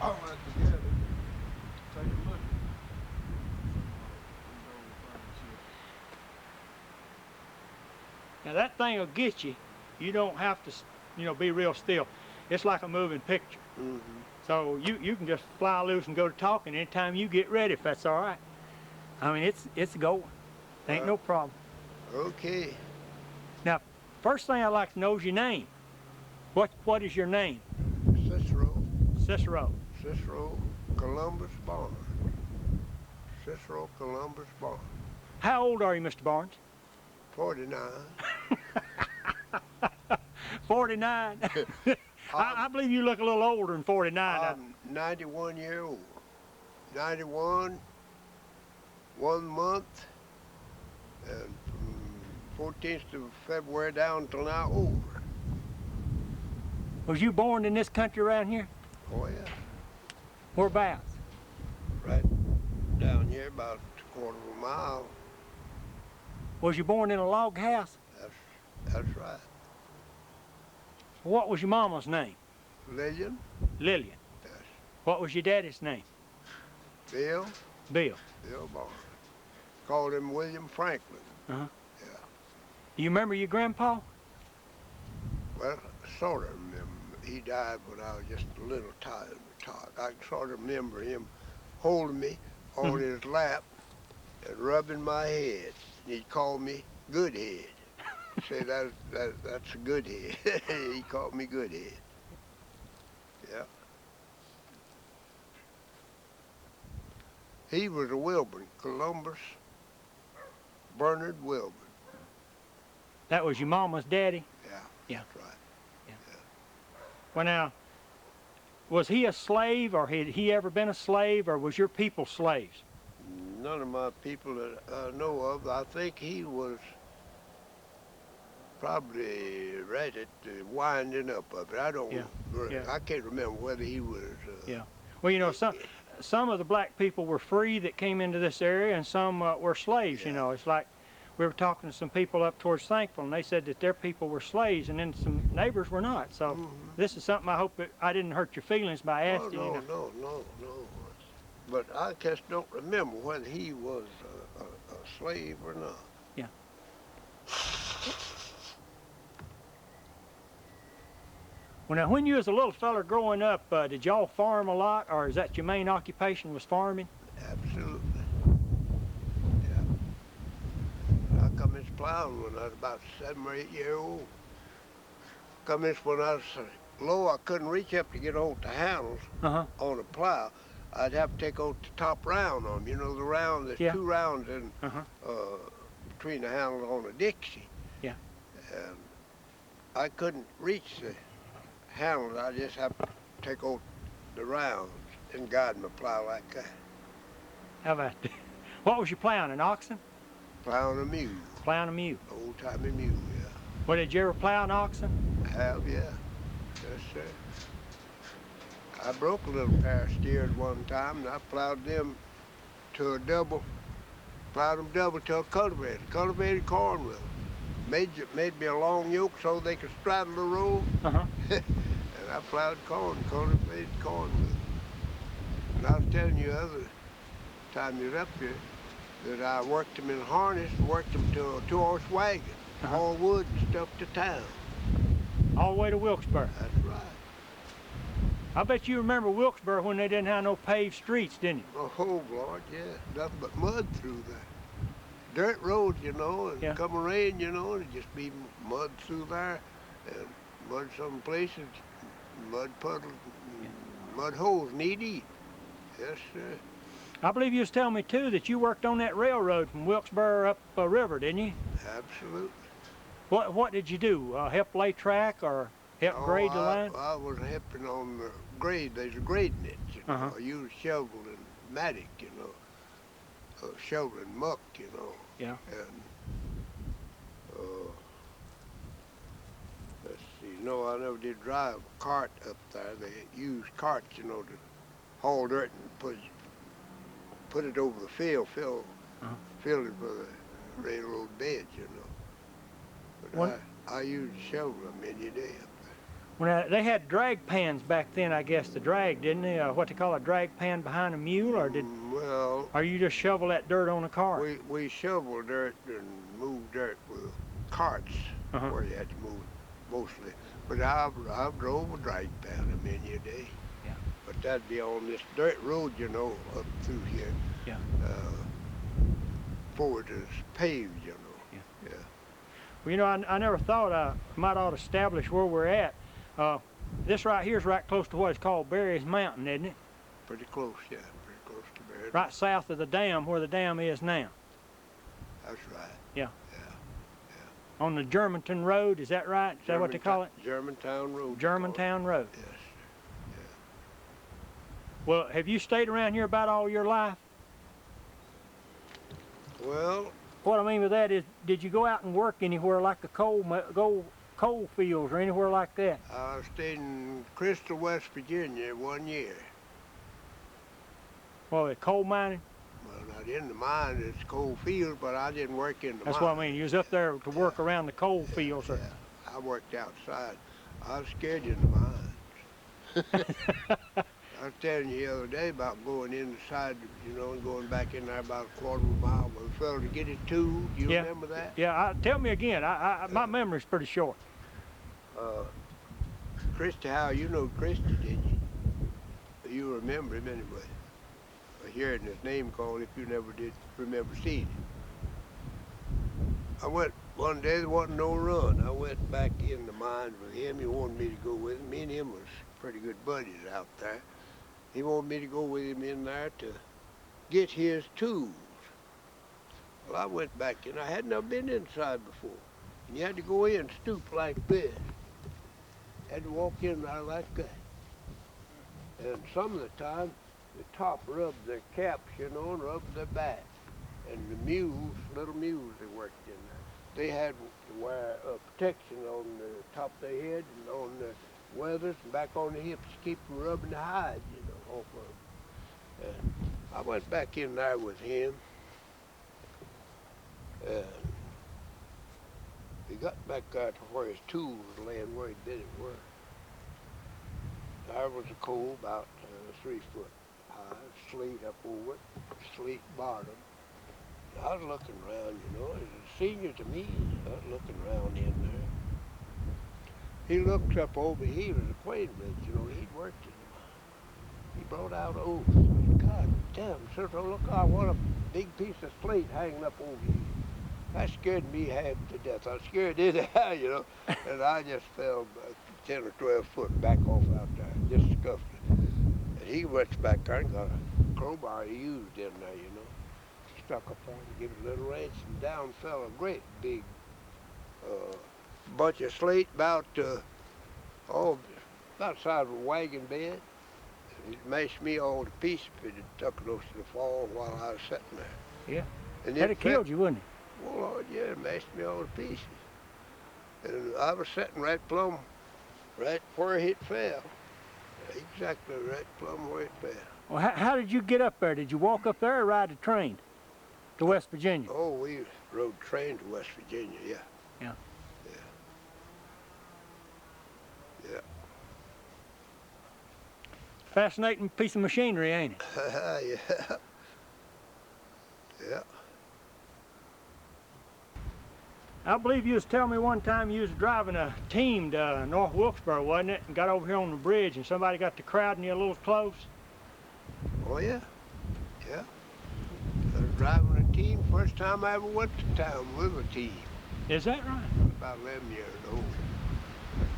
all that together. Take a look at Now that thing will get you. You don't have to, be real still. It's like a moving picture. Mm-hmm. So you can just fly loose and go to talking anytime you get ready, if that's all right. I mean, it's going. Ain't no problem. Okay. Now, first thing I'd like to know is your name. What is your name? Cicero. Cicero. Cicero Columbus Barnes. Cicero Columbus Barnes. How old are you, Mr. Barnes? 49. 49. I believe you look a little older than 49. I'm 91 years old. 91, 1 month, and from 14th of February down till now over. Was you born in this country around here? Oh yeah. Whereabouts? Right down here, about a quarter of a mile. Was you born in a log house? That's right. What was your mama's name? Lillian? Lillian. Yes. What was your daddy's name? Bill? Bill. Bill Barnes. Called him William Franklin. Uh-huh. Yeah. Do you remember your grandpa? Well, sort of remember. He died when I was just a little tired. I can sort of remember him holding me on his lap and rubbing my head. He'd call me Good Head. Say that's a good head. He called me Good Head. Yeah. He was a Wilburn, Columbus, Bernard Wilburn. That was your mama's daddy? Yeah. Yeah. That's right. Yeah. Well now, was he a slave, or had he ever been a slave, or was your people slaves? None of my people that I know of. I think he was probably right at the winding up of it. I don't. Yeah. I can't remember whether he was. Yeah. Well, some of the black people were free that came into this area, and some were slaves. Yeah. It's like we were talking to some people up towards Thankful, and they said that their people were slaves, and then some neighbors were not. So this is something I hope that I didn't hurt your feelings by asking no, you. No. But I just don't remember whether he was a slave or not. Yeah. Well, now, when you was a little feller growing up, did y'all farm a lot, or is that your main occupation was farming? Absolutely. Yeah. I come into plowing when I was about 7 or 8 years old. Come in when I was low, I couldn't reach up to get hold the handles on a plow. I'd have to take out the top round on them. You know, the round, there's 2 rounds in between the handles on a Dixie. Yeah. And I couldn't reach the handles. I just have to take out the rounds and guide my plow like that. How about that? What was you plowing, an oxen? Plowing a mule. Plowing a mule. Old-timey mule, yeah. Well, did you ever plow an oxen? I have, yeah. Yes, sir. I broke a little pair of steers one time, and I plowed them to a double, plowed them double to a cultivated corn with them. Made me a long yoke so they could straddle the road. And I plowed cultivated corn with them. And I was telling you the other time you was up here that I worked them in harness, worked them to a 2-horse wagon, haul wood and stuff to town. All the way to Wilkesboro. That's right. I bet you remember Wilkesboro when they didn't have no paved streets, didn't you? Oh, Lord, yeah. Nothing but mud through there. Dirt roads, and come rain, it'd just be mud through there, and mud some places, mud puddles, mud holes knee deep. Yes, sir. I believe you was telling me, too, that you worked on that railroad from Wilkesboro up a river, didn't you? Absolutely. What did you do? Help lay track or help grade the line? I was helping on the grade. There's a grading it, I used shovel and mattock, shoveling muck, Yeah. And let's see, no, I never did drive a cart up there. They used carts, to haul dirt and put it over the field, fill it for the railroad beds, But I used shovel many a day up there. They had drag pans back then, I guess, to drag, didn't they? What they call a drag pan behind a mule, Well, or you just shovel that dirt on a cart? we shovel dirt and move dirt with carts where you had to move mostly. But I've drove a drag pan a many a day. Yeah. But that'd be on this dirt road, you know, up through here. Yeah. Forward is paved, you know. Yeah. Yeah. Well, you know, I never thought I might ought to establish where we're at. This right here is right close to what is called Berry's Mountain, isn't it? Pretty close, yeah. Pretty close to Berry. Right south of the dam, where the dam is now. That's right. Yeah. Yeah. On the Germantown Road, is that right? Is that what they call it? Germantown Road. Germantown Road. Yes. Well, have you stayed around here about all your life? Well, What I mean by that is, did you go out and work anywhere like the coal fields or anywhere like that? I stayed in Crystal, West Virginia 1 year. Well, coal mining? Well, not in the mine, it's coal field, but I didn't work in the That's mine. what I mean. You was up there to work around the coal fields. Yeah, I worked outside. I was scared in the mines. I was telling you the other day about going inside, you know, and going back in there about a quarter of a mile with a fellow to get his tools. You remember that? Yeah, tell me again. My memory's pretty short. Christy Howe, you know Christy, did you? You remember him anyway. Hearing his name called if you never did remember seeing him. I went one day, there wasn't no run. I went back in the mines with him. He wanted me to go with him. Me and him was pretty good buddies out there. He wanted me to go with him in there to get his tools. Well, I went back in. I had never been inside before. And you had to go in, stoop like this. Had to walk in there like that. And some of the time, the top rubbed their caps, you know, and rubbed their backs. And the mules, little mules that worked in there, they had to wear protection on the top of their head and on the weathers and back on the hips to keep from rubbing the hide, you know, off of them. And I went back in there with him. And he got back there to where his tools were laying where he'd been at work. There was a coal about 3 foot high, sleet up over it, sleet bottom. I was looking around, you know, as a senior to me, I was looking around in there. He looked up over, he was acquainted with, you know, he'd worked in the mine. He brought out an oath. God damn, Cicero, look out, what a big piece of slate hanging up over here. That scared me half to death. I was scared anyhow, you know, and I just fell 10 or 12 foot back off out there, just scuffed it. And he went back there and got a crowbar he used in there, you know. Stuck up on to give it a little wrench, and down fell a great big bunch of slate about the size of a wagon bed. And it mashed me all to pieces if it had tuck close to the fall while I was sitting there. Yeah. And That'd have killed you, wouldn't it? Well, Lord, yeah, it mashed me all to pieces. And I was sitting right where it fell. Exactly right plumb where it fell. Well, how did you get up there? Did you walk up there or ride the train to West Virginia? Oh, we rode train to West Virginia, yeah. Yeah. Yeah. Fascinating piece of machinery, ain't it? Yeah. Yeah. I believe you was telling me one time you was driving a team to North Wilkesboro, wasn't it? And got over here on the bridge and somebody got to crowding you a little close. Oh, yeah. Yeah. I was driving a team. First time I ever went to town with a team. Is that right? About 11 years old.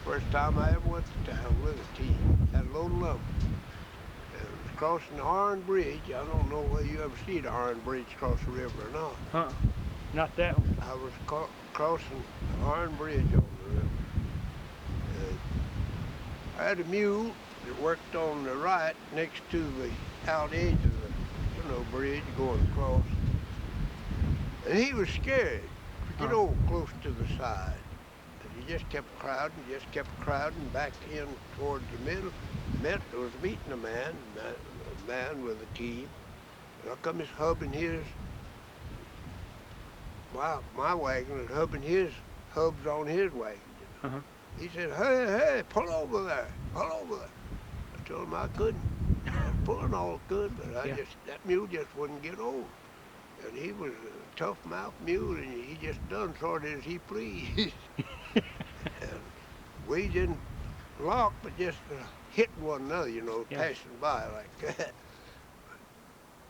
First time I ever went to town with a team. Had a load of lumber. And it was crossing the Harn Bridge. I don't know whether you ever see the Harn Bridge cross the river or not. Huh? Not that one. I was crossing the Harn Bridge on the river. And I had a mule that worked on the right next to the out edge of the bridge going across. And he was scared to get over close to the side. And he just kept crowding back in towards the middle. There was meeting a man with a team. And I come his hubbing his my wagon and hubbing his hubs on his wagon. You know? He said, hey, hey, pull over there, pull over there. I told him I couldn't. I was pulling all I could, but Yeah. that mule just wouldn't get over. And he was a tough mouth mule, and he just done sort of as he pleased. And we didn't lock, but just hit one another, you know, Yeah. passing by like that.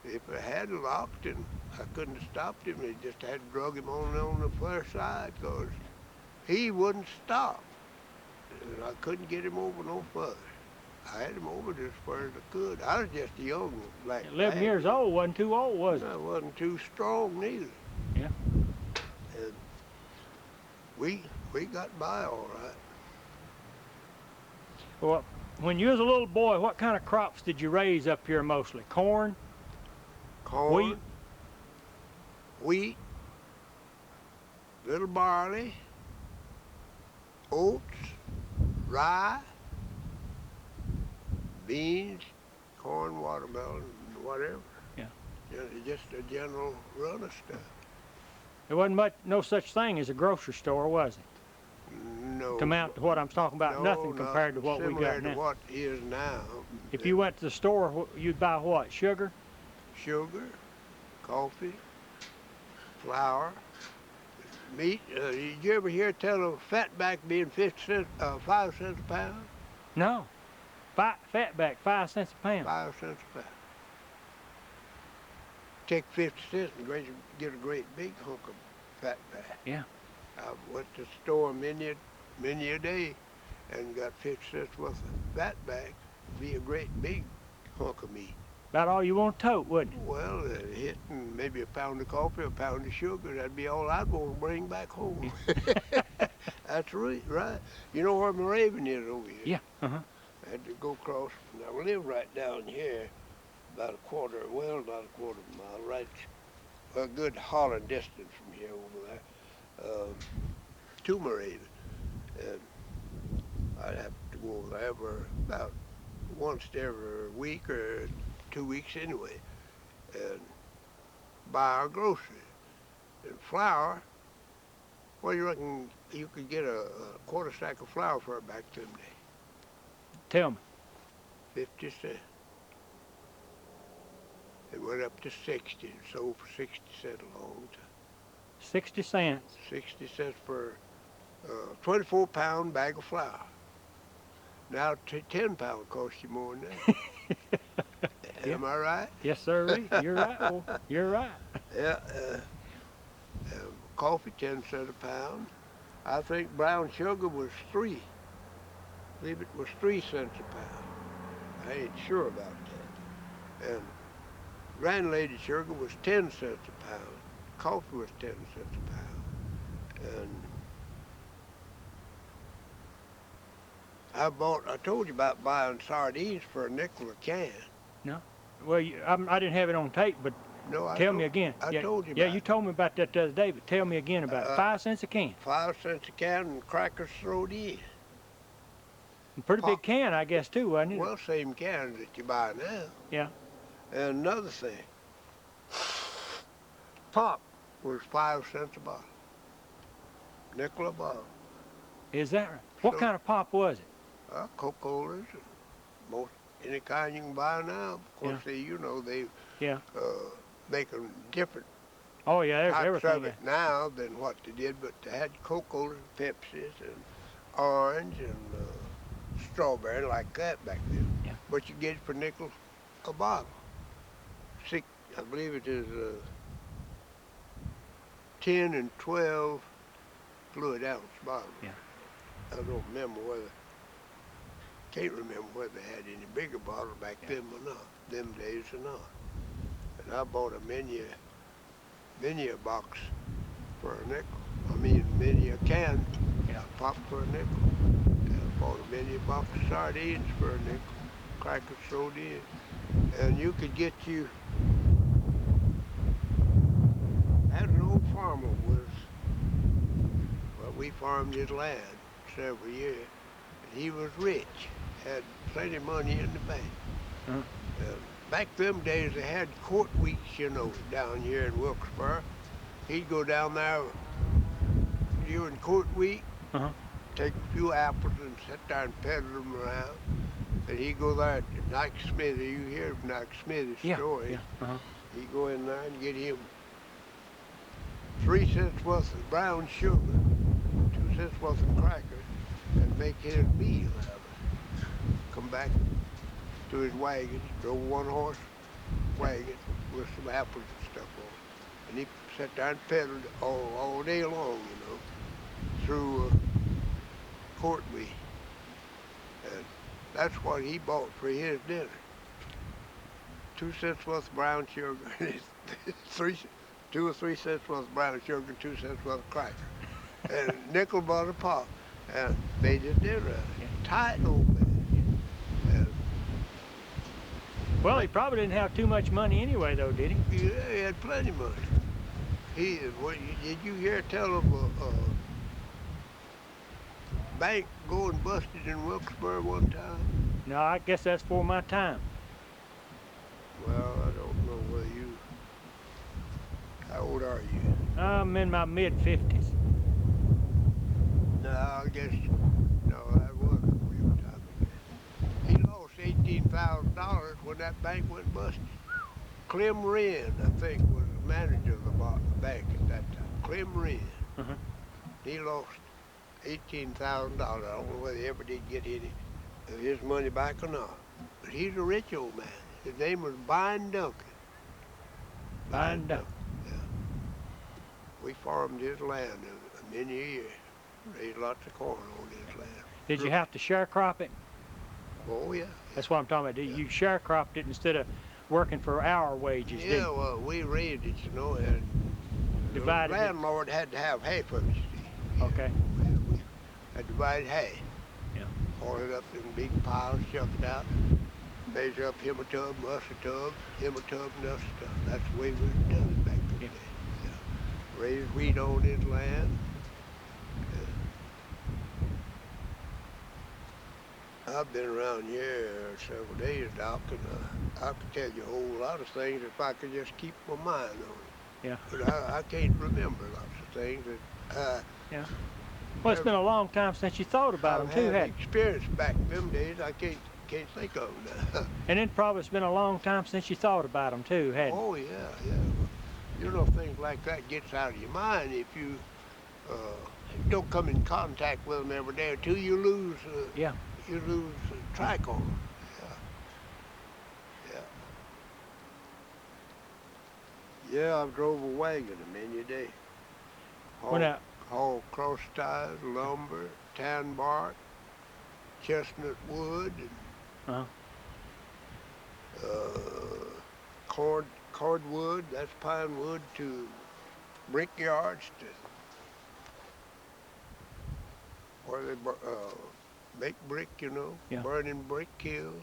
If I had locked him, I couldn't have stopped him. I just had to drug him on the far side because he wouldn't stop. And I couldn't get him over no further. I had him over as far as I could. I was just a young black 11 lad. years old wasn't too old, was it? I wasn't too strong neither. Yeah. And we got by all right. Well, when you was a little boy, what kind of crops did you raise up here mostly? Corn? Corn, wheat, little barley, oats, rye, beans, corn, watermelon, whatever. Yeah. Just a general run of stuff. There wasn't no such thing as a grocery store, was it? No. To mount to what I'm talking about, no, nothing compared to what we similar got to now. what is now. If you went to the store, you'd buy what? Sugar? Sugar, coffee, flour, meat. Did you ever hear tell of fatback being 5 cents a pound? No. Fatback, 5 cents a pound. 5 cents a pound. Take 50 cents and get a great big hunk of fatback. Yeah. I went to the store many a day and got 50 cents worth of fatback. Be a great big hunk of meat. About all you want to tote, wouldn't it? Well, hitting maybe a pound of coffee, a pound of sugar, that'd be all I'd want to bring back home. That's right. You know where Moravian is over here? Yeah. Uh-huh. I had to go across. Now, we live right down here, about not a quarter of a mile, right, a good hollering distance from here over there, to Moravian. And I'd have to go over there for about once every week or 2 weeks anyway, and buy our groceries. And flour, well, you reckon you could get a quarter sack of flour for it back them days? Tell me. 50 cents. It went up to 60, and sold for 60 cents a long time. 60 cents. 60 cents for a 24-pound bag of flour. Now 10 pound costs you more than that. Yeah. Am I right? Yes, sir. You're right. Boy. You're right. Yeah. Coffee 10 cents a pound. I think brown sugar was 3. I believe it was 3 cents a pound. I ain't sure about that. And granulated sugar was 10 cents a pound. Coffee was 10 cents a pound. And I told you about buying sardines for a nickel a can. No. Well, I didn't have it on tape, but No, tell me again. I told you Yeah, about you told me about that the other day, but tell me again about it. 5 cents a can. 5 cents a can and crackers thrown in. A pretty big can, I guess, too, wasn't it? Well, same cans that you buy now. Yeah. And another thing, pop was 5 cents a bottle. Nickel a bottle. Is that right? What So- kind of pop was it? Coca-Colas, most any kind you can buy now. Of course, they Yeah. make them different Oh, yeah, there's types everything. of it now than what they did, but they had Coca-Colas, Pepsis, and orange, and strawberry like that back then. Yeah. But you get it for nickel a bottle. I believe it is 10 and 12 fluid ounce bottles. Yeah. I don't remember can't remember whether they had any bigger bottles back then or not, them days or not. And I bought a mini box for a nickel. Mini a can, pop for a nickel. And I bought a mini box of sardines for a nickel, crackers thrown in. And you could get as an old farmer was, well, we farmed his land several years, and he was rich, had plenty of money in the bank. Uh-huh. Back them days, they had court weeks, down here in Wilkesboro. He'd go down there during court week, Uh-huh. take a few apples and sit there and peddle them around. And he go there at Nike Smithy. You hear of Nike Smithy's Yeah. story. Yeah. Uh-huh. He go in there and get him 3 cents worth of brown sugar, 2 cents worth of crackers, and make his meal out of it. Come back to his wagon, drove a one-horse wagon with some apples and stuff on it. And he sat there and peddled all day long, through Courtney. And that's what he bought for his dinner. 2 cents worth of brown sugar, 2 or 3 cents worth of brown sugar, 2 cents worth of cracker, and a nickel butter pop, and made his dinner. Tight old man. And Well, he probably didn't have too much money anyway, though, did he? yeah, he had plenty of money. Did you hear tell of a bank going busted in Wilkesboro one time? No, I guess that's for my time. Well, I don't know whether you. How old are you? I'm in my mid-50s. No, I guess no. That was a real time ago. He lost $18,000 when that bank went busted. Clem Wren, I think, was the manager of the bank at that time. Clem Wren. Uh-huh. He lost $18,000. I don't know whether he ever did get any of his money back or not. But he's a rich old man. His name was Byron Duncan. Byron Duncan. Yeah. We farmed his land many years. Raised lots of corn on his land. Did you have to sharecrop it? Oh, yeah. That's what I'm talking about. You sharecropped it instead of working for hour wages, didn't Yeah, you? well, we raised it, and Divided the it. landlord had to have half of it, see. Okay. We had divided half. Yeah. Haul it up in big piles, chuck it out, measure up him a tub, us a tub, him a tub, and us a tub. That's the way we done it back in the Yeah. day. Yeah. Raised wheat on his land. I've been around here several days, Doc, and I could tell you a whole lot of things if I could just keep my mind on it. Yeah. But I can't remember lots of things that Yeah. Well, it's been a long time since you thought about them, too, I've hadn't you? experienced back in them days. I can't think of them now. And then probably it's been a long time since you thought about them, too, hadn't you? Oh, yeah. Things like that gets out of your mind if you don't come in contact with them every day or two. You lose. Yeah. You lose track on them. Yeah, I've drove a wagon a many days. Haul cross ties, lumber, tan bark, chestnut wood, and cordwood, that's pine wood, to brickyards, to where they make brick, Yeah. burning brick kilns.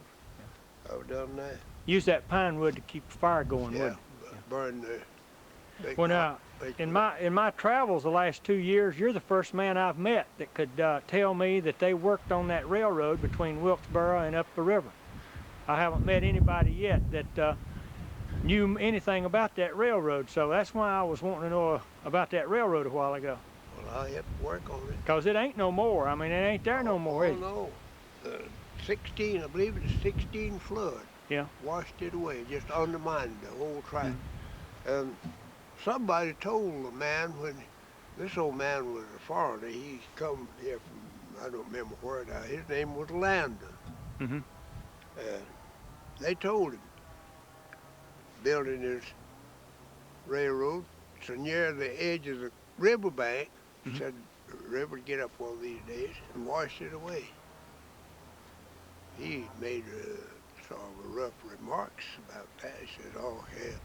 Yeah. I've done that. Use that pine wood to keep the fire going, Yeah, wouldn't burn the. Well, now, in my travels the last 2 years, you're the first man I've met that could tell me that they worked on that railroad between Wilkesboro and up the river. I haven't met anybody yet that knew anything about that railroad, so that's why I was wanting to know about that railroad a while ago. Well, I have to work on it. Because it ain't no more. I mean, it ain't there no more, is it? No. 16, I believe it's 16 flood. Yeah. Washed it away, just undermined the whole track. And somebody told the man when this old man was a foreigner, he come here from, I don't remember where now, his name was Landon. Mm-hmm. And they told him, building this railroad so near the edge of the riverbank, said the river would get up one of these days and wash it away. He made sort of rough remarks about that. He said, oh, hell,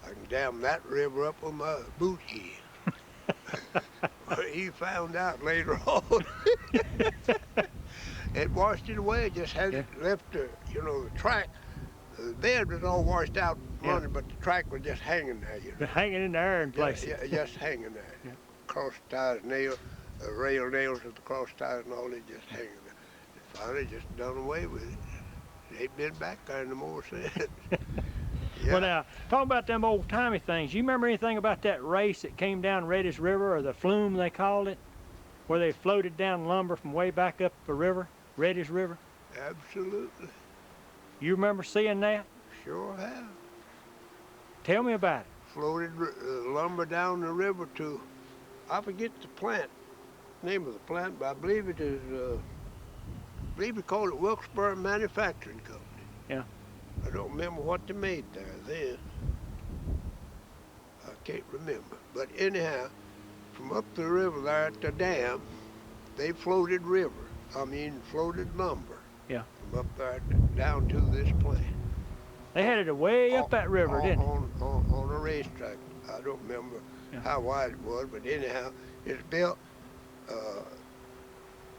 I can dam that river up with my boot heel. But he found out later on. It washed it away. It just hadn't left the track. The bed was all washed out, but the track was just hanging there. Hanging in the air in places. Yeah, just hanging there. Cross ties, rail nails with the cross ties and all, it just hanging there. And finally just done away with it. It ain't been back there no more since. Well, now, talking about them old-timey things, you remember anything about that race that came down Reddish River, or the flume they called it? where they floated down lumber from way back up the river, Reddy's River? Absolutely. You remember seeing that? Sure have. Tell me about it. Floated lumber down the river to, I forget the plant, name of the plant, but I believe it is, I believe we call it Wilkes-Barre Manufacturing Company. Yeah. I don't remember what they made there then. I can't remember. But anyhow, from up the river there at the dam, they floated floated lumber. Yeah. From up there down to this plant. They had it way up that river, didn't it? On a racetrack. I don't remember how wide it was, but anyhow, it's built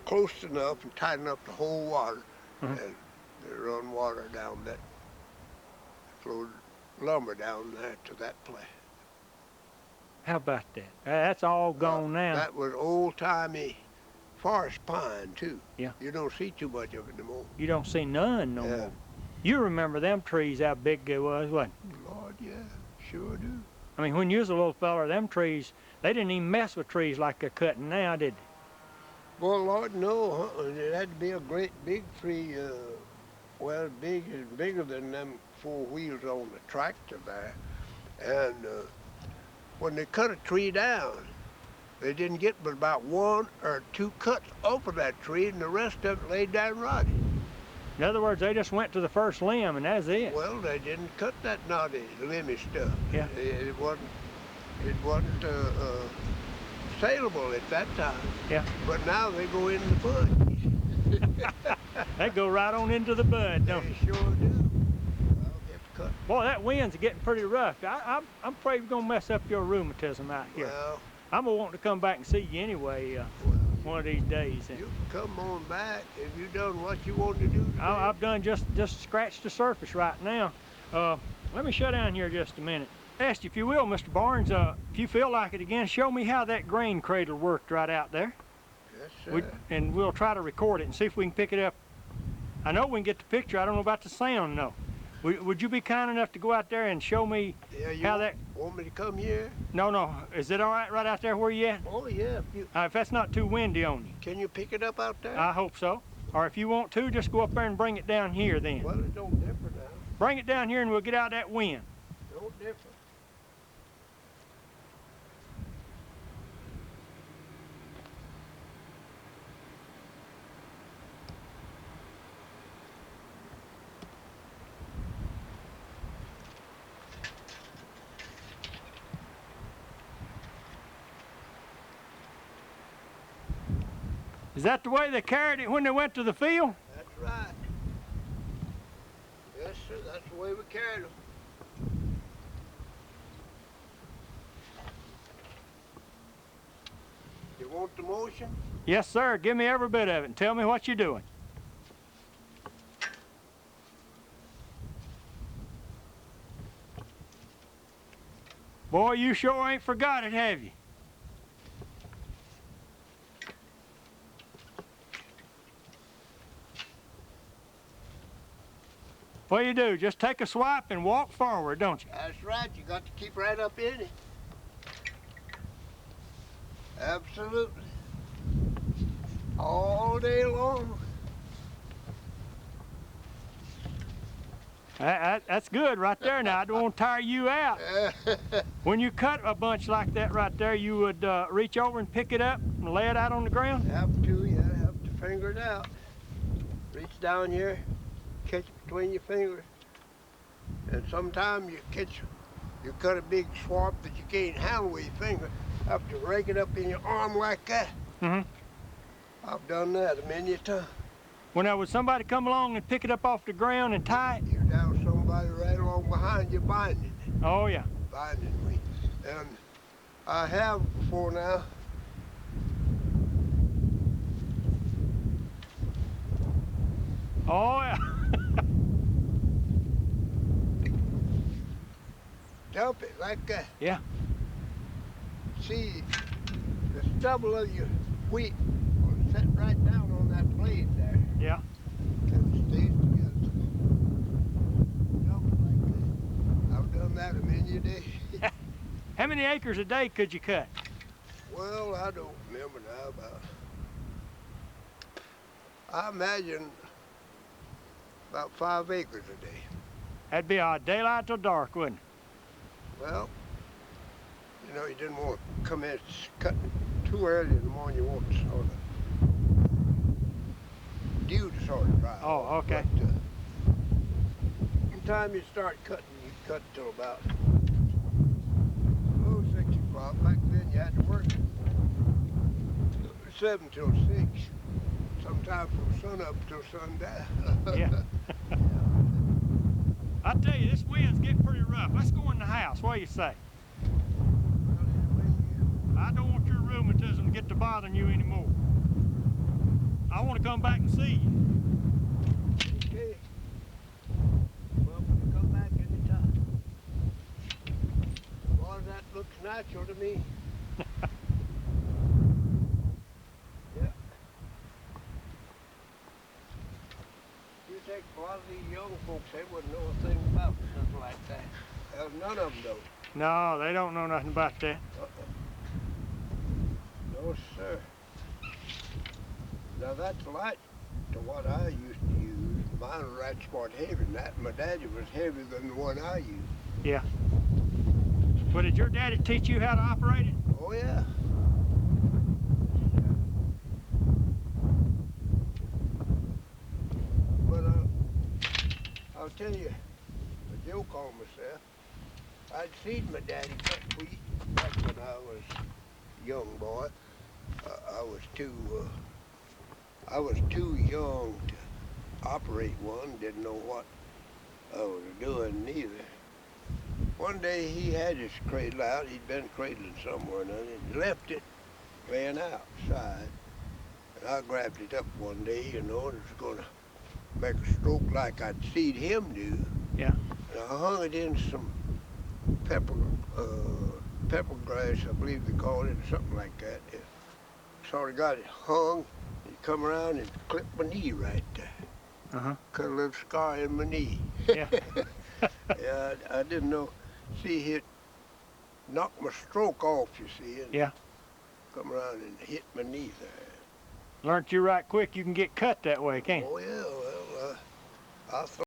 close enough and tight enough to hold water. And they run water down that, floated lumber down there to that plant. How about that? That's all gone now. That was old-timey forest pine, too. Yeah. You don't see too much of it anymore. You don't see none no more. You remember them trees, how big they was, wasn't you? Lord, yeah, sure do. I mean, when you was a little fella, them trees, they didn't even mess with trees like they're cutting now, did they? Boy, Lord, no, it had to be a great big tree, well, bigger than them 4 wheels on the tractor there. And when they cut a tree down, they didn't get but about 1 or 2 cuts off of that tree, and the rest of it laid down rotted. In other words, they just went to the first limb, and that's it. Well, they didn't cut that knotty, limby stuff. Yeah. It wasn't saleable at that time. Yeah. But now they go in the bud. They go right on into the bud, don't They sure do. I'll get cut. Boy, that wind's getting pretty rough. I'm afraid we're gonna mess up your rheumatism out here. Well, I'm gonna want to come back and see you anyway one of these days. you can come on back if you done what you want to do today. I've done just scratched the surface right now. Let me shut down here just a minute. Ask you, if you will, Mr. Barnes, if you feel like it again, show me how that grain cradle worked right out there. Yes, sir. And we'll try to record it and see if we can pick it up. I know we can get the picture. I don't know about the sound, though. Would you be kind enough to go out there and show me how that... Want me to come here? No. Is it all right out there where you at? Oh, yeah. If that's not too windy on you. Can you pick it up out there? I hope so. Or if you want to, just go up there and bring it down here then. Well, it don't differ now. Bring it down here and we'll get out of that wind. Don't differ. Is that the way they carried it when they went to the field? That's right. Yes, sir. That's the way we carried them. You want the motion? Yes, sir. Give me every bit of it and tell me what you're doing. Boy, you sure ain't forgot it, have you? What you do? Just take a swipe and walk forward, don't you? That's right. You got to keep right up in it. Absolutely. All day long. That's good right there. Now, I don't want to tire you out. When you cut a bunch like that right there, you would reach over and pick it up and lay it out on the ground? Have to, yeah. Have to finger it out. Reach down here, catch it between your fingers. And sometimes you cut a big swab that you can't handle with your finger. Have to rake it up in your arm like that. Mm-hmm. I've done that a many a time. When would somebody come along and pick it up off the ground and tie it? You're down somebody right along behind you binding it. Oh, yeah. Binding me. And I have before now. Oh, yeah. Dump it like that. Yeah. See, the stubble of your wheat will set right down on that blade there. Yeah. And it stays together. Dump it like that. I've done that a many a day. How many acres a day could you cut? Well, I don't remember now, about I imagine about 5 acres a day. That'd be daylight till dark, wouldn't Well, you know, you didn't want to come in cutting too early in the morning. You want to sort of dew to sort of dry Oh, off. okay. But the time you start cutting, you cut till about 6 o'clock. Back then you had to work 7 till 6. Sometimes from sun up till sundown. it? Yeah. I tell you, this wind's getting pretty rough. Let's go in the house. What do you say? Well, anyway, I don't want your rheumatism to get to bothering you anymore. I want to come back and see you. okay. Welcome to come back anytime. Well, that looks natural to me. Yeah. You take a lot of these young folks, they wouldn't know a thing about something like that. There's none of them though. No, they don't know nothing about that. No, sir. Now that's light to what I used to use. Mine was right sport heavier than that. My daddy was heavier than the one I used. Yeah. Well, did your daddy teach you how to operate it? Oh yeah. But I'll tell you a joke on myself. I'd seen my daddy cut wheat back when I was a young boy. I was too young to operate one. Didn't know what I was doing neither. One day he had his cradle out. He'd been cradling somewhere and he left it laying outside. And I grabbed it up one day, you know, and was going to make a stroke like I'd seen him do. Yeah. And I hung it in some pepper grass, I believe they call it, or something like that. And sort of got it hung. He come around and clipped my knee right there. Uh-huh. Cut a little scar in my knee. Yeah. Yeah, I didn't know. See, it knocked my stroke off, you see, and Yeah. come around and hit my knee there. Learned you right quick you can get cut that way, can't you? Oh yeah, well, I thought